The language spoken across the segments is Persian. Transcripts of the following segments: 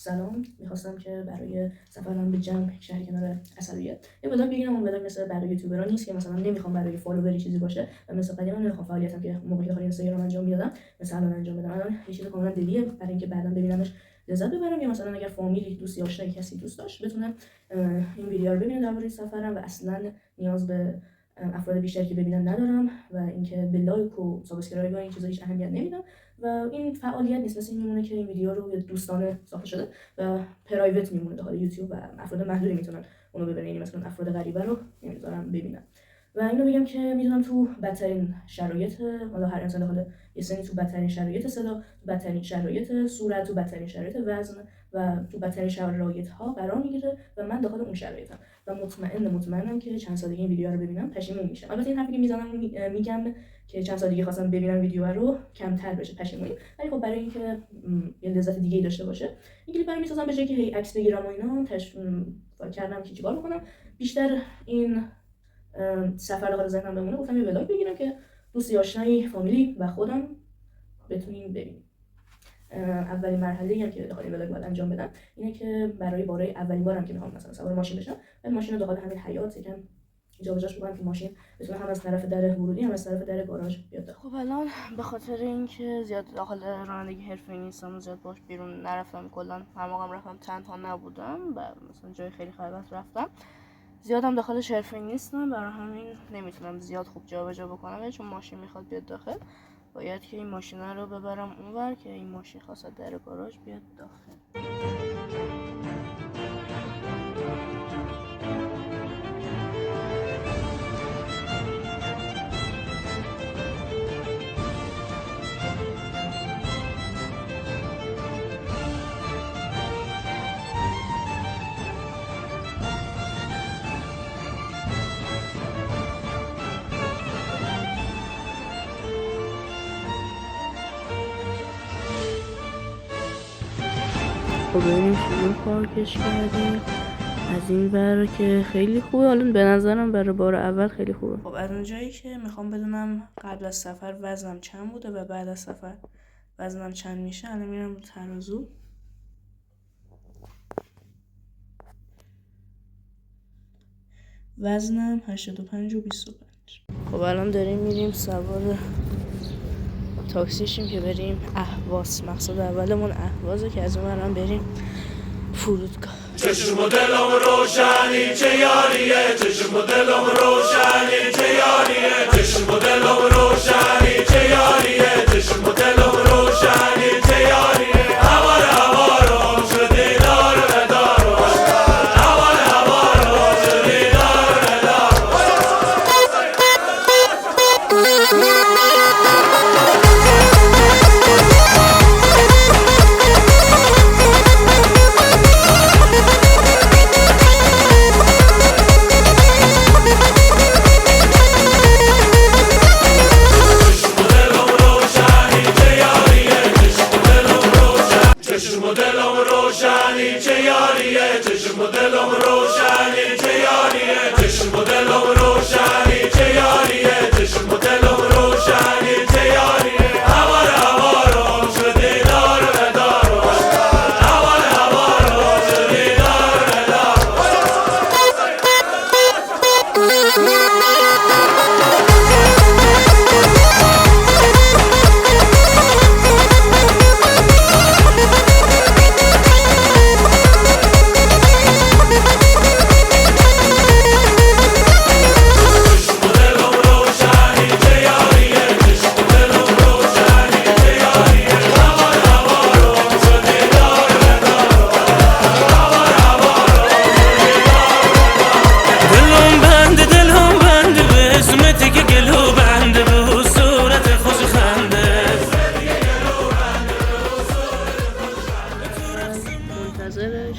سلام، میخواستم که برای سفرم به جمع شهر کنار عصبیه یه ولاگ بگیرم. اون ولاگ مثل برای یوتیوبرها نیست که مثلا نمیخوام برای فالووری چیزی باشه و مثل قدیم نمیخوام فعالیتم که موقعی داخل اینستاگرام انجام میدادم مثلا الان انجام بدم. الان یه چیز کاملا دلیه برای اینکه بعدا ببینمش لذت ببرم، یا مثلا اگر فامیلی، دوستی، آشنایی، کسی دوست داشت بتونه این ویدیو رو ببینه درباره سفرم و اصلا نیاز به افراد بیشتری که ببینن ندارم و اینکه به لایک و سابسکرایب و این چیزا هیچ اهمیت نمیدم و این فعالیت نیست. مثل این میمونه که این ویدیو رو دوستانه ساخته شده و پرایوت میمونه داخل یوتیوب و افراد محدودی میتونن اونو ببینن، یعنی مثلا افراد غریبه رو نمیذارم ببینن. و اینو بگم که میدونم تو بدترین شرایط، حالا هر انسان داخل یه سنی تو بدترین شرایط صدا، تو بدترین شرایط صورت، تو بدترین شرایط وزن و تو بدترین شرایط ها قرار میگیره و من داخل اون شرایطم و مطمئنم که چند سال دیگه این ویدیو رو ببینم پشیمون میشم. البته این حرفی که میزنم میگم که چند سال دیگه خواستم ببینم ویدیو رو کمتر بشه پشیمونی، ولی خب برای اینکه یه لذت دیگه‌ای داشته باشه این کلیپ رو میسازم. به جای که هی عکس بگیرم و اینا کردم که چیکار بکنم بیشتر این سفر داخل ذهنم بمونه. گفتم یه ولاگ بگیرم که دوستی، آشنایی، فامیلی و خودم بتونیم ببینیم. اولین مرحله‌ای هم که داخل این ولاگ باید انجام بدم اینه که برای اولین بارم که میخوام مثلا سوار ماشین بشم، بعد ماشین رو داخل همین حیاط یکم جابجاش بکنم که ماشین بتونه هم از طرف در ورودی هم از طرف در گاراژ بیاد. خب الان به خاطر اینکه زیاد داخل رانندگی حرفه‌ای نیستم، زیاد باش بیرون نرفتم، کلا هر موقعم رفتم تنها نبودم و مثلا جای خیلی خلوت رفتم، زیادم داخلش حرفه‌ای نیستم، برای همین نمیتونم زیاد خوب جابجا بکنم. چون ماشین میخواد بیاد داخل، باید که این ماشین رو ببرم اونور که این ماشین خواست در گاراژ بیاد داخل. خب ببینیم کجا پارکش کردیم. از این ور که خیلی خوبه، حالا به نظرم برای بار اول خیلی خوبه. خب از اونجایی که میخوام بدونم قبل از سفر وزنم چند بوده و بعد از سفر وزنم چند میشه، الان میرم رو ترازو. وزنم 85 و 25. خب الان داریم میریم سوار تاکسی شیم که بریم اهواز. مقصد اولمون اهوازه که از اون بریم فرودگاه. چشم و دلم روشنی چه یاریه، چشم و دلم روشنی چه یاریه، چشم و دلم روشنی چه یاریه، چشم و دلم روشنی چه یاریه. هوارو شدی دار ندارو، هوارو شدی دار ندارو.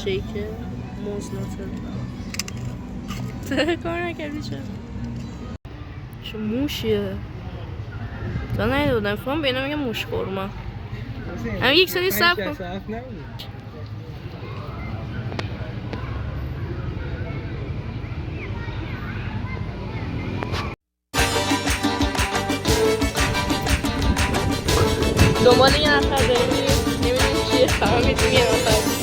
شیک موز نوتل کار نکردی چه موشیه تا نهیده بودم فهم به اینا میگم موش خورما. همین یک سالی سب کن. دنبال یه نفر داریم نمیدونیم چیه، فهم میتونیم یه نفر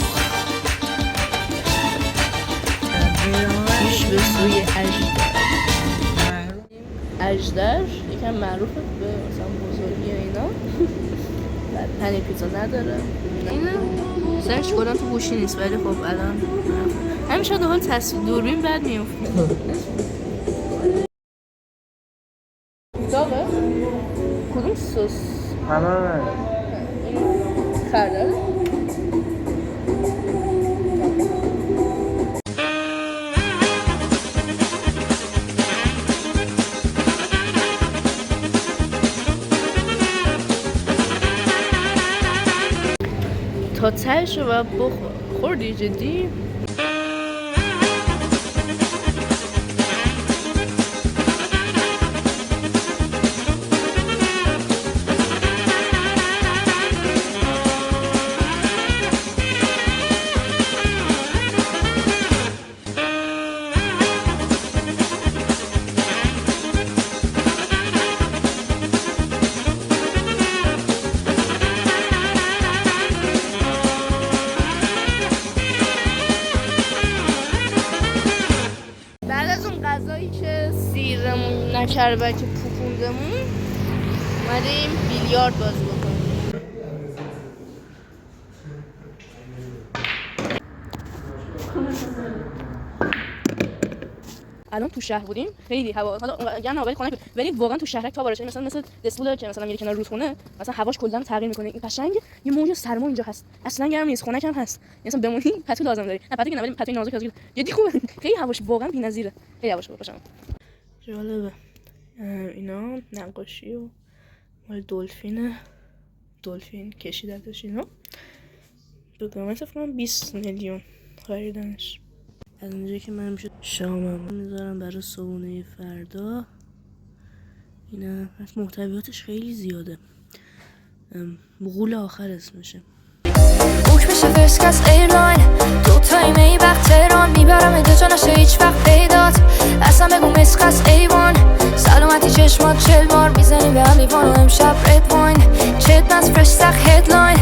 اژدر یکم معروفه به مثلا بزرگی اینا. بعد پنیر پیتزا نداره. اینه سرچ کردم تو گوشی نیست ولی خب الان همیشه دنبال تصویر دوربین بعد میفته. داغه؟ کدوم سس؟ همه خردل؟ تا تهش رو باید خوردی جدی؟ غذایی که سیرمون نکرده بلکه پوکوندمون اومدیم بیلیارد بازی بکنیم. الان تو شهر بودیم خیلی هوا حالا گرم ولی خنک بود ولی واقعا تو شهرک تا بارش مثلا دسپول که مثلا میره کنار رودخونه مثلا هواش کلا تغییر میکنه. این قشنگ یه موج سرما اینجا هست اصلا گرم نیست خنک هم هست مثلا بمونی پتو لازم داری نه پتو که نه ولی پتو نازک نازک جدی خوبه خیلی هواش واقعا بی‌نظیره خیلی هواش خوبه. جالبه اینا نقاشی و مال دلفین کشیدتش اینا به قیمت فکر کنم 20 میلیون خریدنش. از اونجایی که من میشه شامم میذارم برای صبحونه فردا. اینا محتویاتش خیلی زیاده. بغول آخر اسمشه. بوک میشه فرسکس ایرلاین دو تایمه وقت تهران میبرم ادجا نشه هیچ وقت پیدات اصلا بگو مسخس ایوان سلامتی چشمات 40 بار میزنیم به هم لیوان و امشب رد واین چت نز فرش سخ هدلاین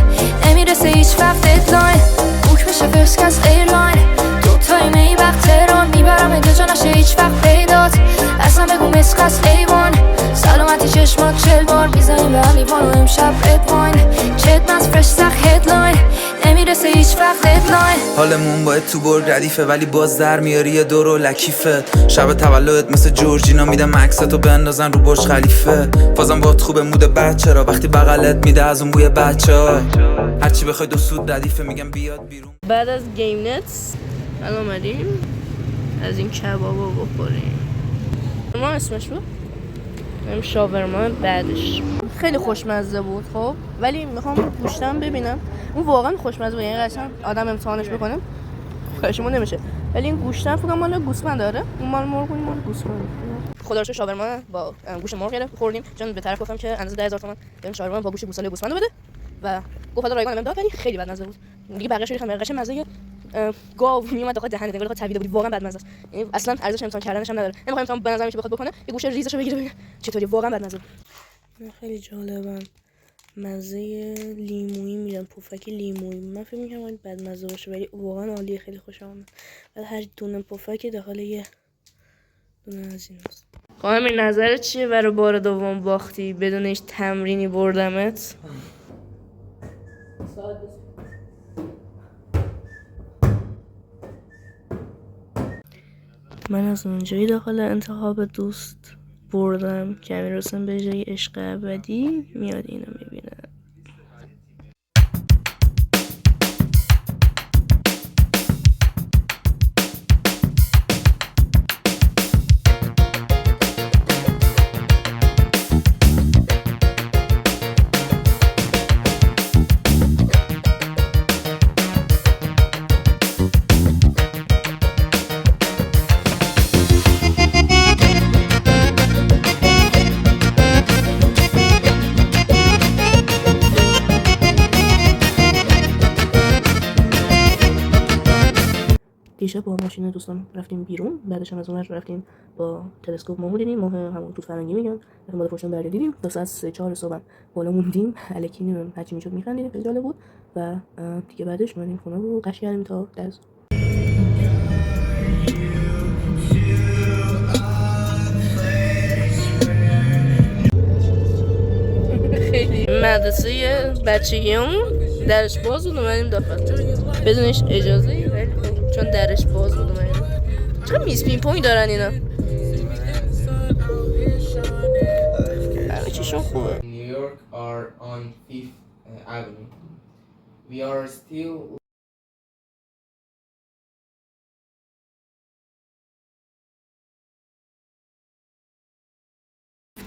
نمیرسه هیچ وقت ددلاین بوک میشه فرسکس ایرلاین دو تایمه وقت تهران میبرم ادجا نشه هیچ وقت پیدات اصلا بگو مسخس ایوان سلامتی چشمات 40 بار میزنیم به هم لیوان و امشب رد واین چت نز فرش سخ هدلاین نمیرسه هیچ وقت ددلاین حالمون باید تو برگ ردیفه ولی باز در میاری یه دور و لکیفه شب تولدت مثل جورجینا میدم عکستو بندازن رو برج خلیفه بازم باهات خوبه مود بچه را وقتی بغلت میده از اون بوی بچه‌ها هرچی بخوای دو سود ردیفه میگم بیاد بیرون. بعد از گیم نتس الان اومدیم از این کبابو بخوریم. ما اسمش بود این شاورما بعدش خیلی خوشمزه بود خب ولی میخوام گوشتم ببینم اون واقعا خوشمزه بود یعنی قشنگ آدم امتحانش بکنیم کارشمون نمیشه ولی این گوشتم فکر کنم مال گوسفند داره اون مال مرغ اون مال گوسفند. خدا رو شکر شاورما با گوشت مرغ خوردیم چون به طرف گفتم که اندازه 10000 تومان بریم شاورما با گوشت گوساله گوسفند بده و گفت حالا رایگان داد ولی خیلی بد مزه بود دیگه بقیه‌اش رو خیلی قشنگ مزه گاو میومد داخل دهنت انگار تویده بود واقعا بد مزه است یعنی اصلا ارزش امتحان کردنش هم نداره نمیخوام امتحان به نظر میاد بخواد بکنه یه گوشه ریزشو بگیره ببین چطوری واقعا بد مزه بود. خیلی جالبه مزه لیمویی میدن پفک لیمویی من فکر می‌کنم باید بد مزه باشه ولی واقعا عالیه خیلی خوشم اومد بعد هر دونه پفک داخل یه دونه از ایناست. خانم نظرت چیه برای بار دوم باختی بدون هیچ تمرینی بردمت؟ من از اونجایی داخل انتخاب دوست بردم که امیر حسین به جای عشق ابدی میاد اینو میبینه. دیشب با ماشین دوستان رفتیم بیرون بعدش هم از اون رفتیم با تلسکوپ ماه دیدیم ماه همون توت فرنگی میگن رفتیم بالا پشتون برده دیدیم تا ساعت 3-4 صبح بالا موندیم الکی نمیدونم هرچی میشد میخندیدیم خیلی جالب بود و دیگه بعدش اومدیم خونه و قش کردیم تا درس. مدرسه بچگیامون درش باز بود اومدیم داخل بدونش اجازه ولی چون درش باز بود اومدیم. چرا میز پینگ پونگ دارن اینا؟ چیشون خوبه. New York are on 5th Avenue. We are still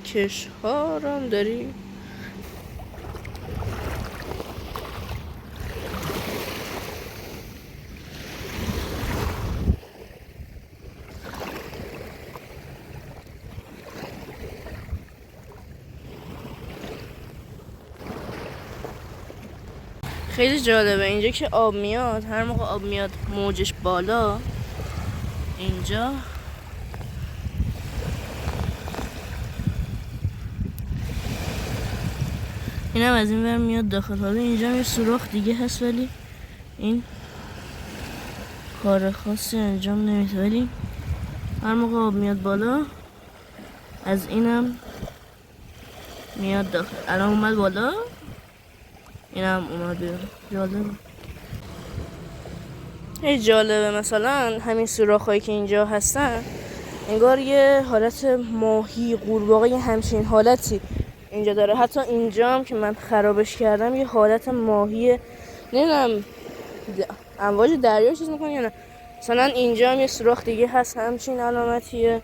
کشهارم داری؟ خیلی جالبه اینجا که آب میاد، هر موقع آب میاد موجش بالا اینجا اینم از این ور میاد داخل. حالا اینجا یه سوراخ دیگه هست ولی این کار خاصی انجام نمیده، ولی هر موقع آب میاد بالا از اینم میاد داخل. الان اومد بالا، اینم اومد بیرون. جالبه. خیلی جالبه. مثلا همین سوراخ‌هایی که اینجا هستن انگار یه حالت ماهی قورباغه یه همچین حالتی اینجا داره. حتی اینجا هم که من خرابش کردم یه حالت ماهی، نمیدونم امواج دریا چیز میکنه یا نه. مثلا اینجا هم یه سوراخ دیگه هست همچین علامتیه،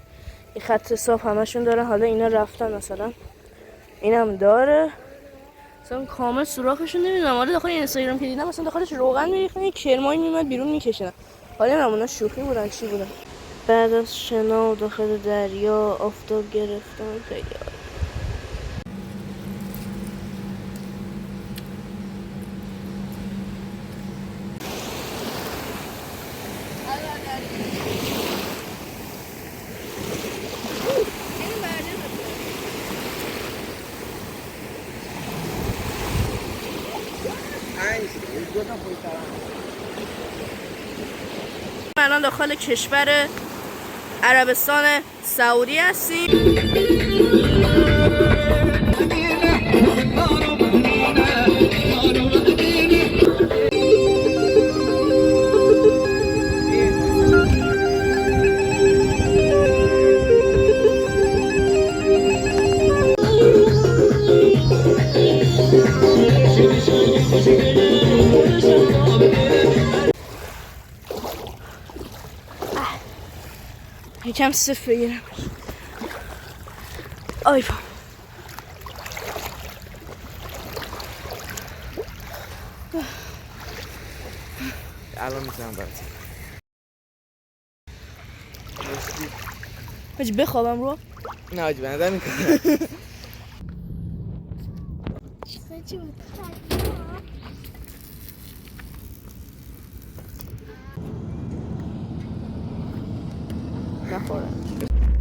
یه خط صاف همشون داره. حالا اینا رفتن، مثلا اینم داره مثلا کامل سوراخشون نمیدونم. حالا داخل اینستاگرام که دیدم مثلا داخلش روغن میریختن، یه کرمایی میومد بیرون میکشیدن. حالا نمونه شوخی بودن چی بودن. بعد از شنا داخل دریا آفتاب گرفتن. خیلی الان داخل کشور عربستان سعودی هستیم. یکم صف بگیرم. آی بابا. الان میتونم برسیم. حاجی بخوابم رو؟ نه حاجی بنده میکنم.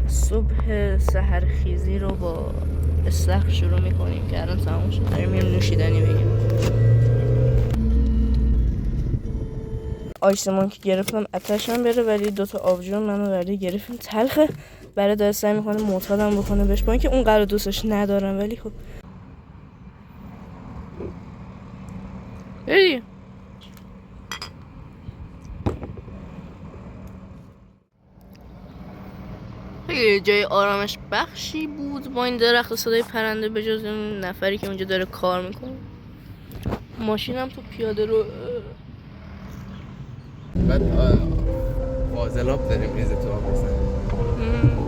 صبح سحرخیزی رو با استخر شروع میکنیم که الان تموم شد. داریم میریم نوشیدنی بگیریم. آیسمان که گرفتم آتشم بره، ولی دوتا آبجو منو برای گرفتیم تلخه. برای داره سعی میکنه معتادم بکنه بهش، با اینکه اون قدر دوستش ندارم ولی خب بریم. خیلی جای آرامش بخشی بود با این درخت و صدای پرنده، به جز اون نفری که اونجا داره کار میکنه. ماشینم تو پیاده رو بعد فاضلاب داریم ریز تو آب بزنیم.